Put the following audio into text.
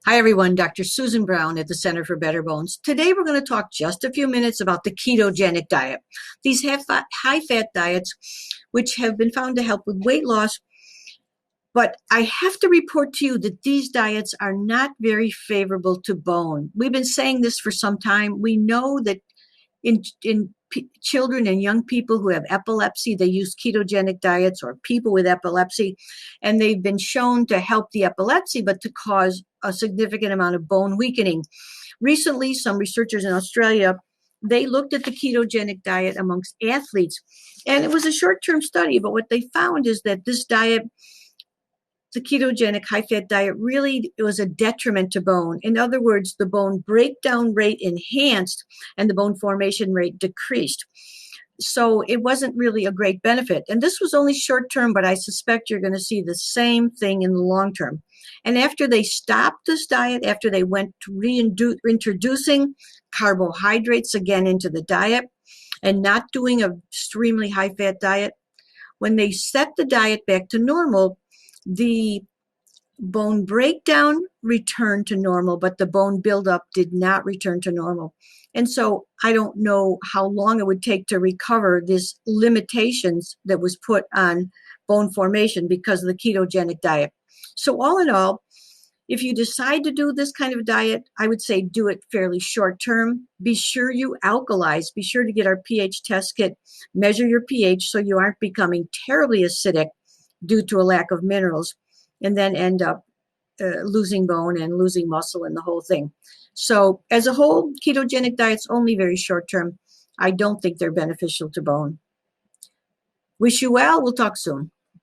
Hi everyone, Dr. Susan Brown at the Center for Better Bones. Today we're going to talk just a few minutes about the ketogenic diet. These high-fat diets, which have been found to help with weight loss, but I have to report to you that these diets are not very favorable to bone. We've been saying this for some time. We know that in children and young people who have epilepsy, they use ketogenic diets, or people with epilepsy, and they've been shown to help the epilepsy, but to cause a significant amount of bone weakening. Recently, some researchers in Australia, they looked at the ketogenic diet amongst athletes, and it was a short-term study, but what they found is that this diet, the ketogenic high-fat diet, really it was a detriment to bone. In other words, the bone breakdown rate enhanced and the bone formation rate decreased. So it wasn't really a great benefit. And this was only short-term, but I suspect you're going to see the same thing in the long term. And after they stopped this diet, after they went to reintroducing carbohydrates again into the diet and not doing an extremely high-fat diet, when they set the diet back to normal, the bone breakdown returned to normal, but the bone buildup did not return to normal. And so I don't know how long it would take to recover these limitations that was put on bone formation because of the ketogenic diet. So all in all, if you decide to do this kind of diet, I would say do it fairly short term. Be sure you alkalize. Be sure to get our pH test kit, measure your pH so you aren't becoming terribly acidic due to a lack of minerals, and then end up losing bone and losing muscle and the whole thing. So as a whole, ketogenic diet's only very short term. I don't think they're beneficial to bone. Wish you well. We'll talk soon.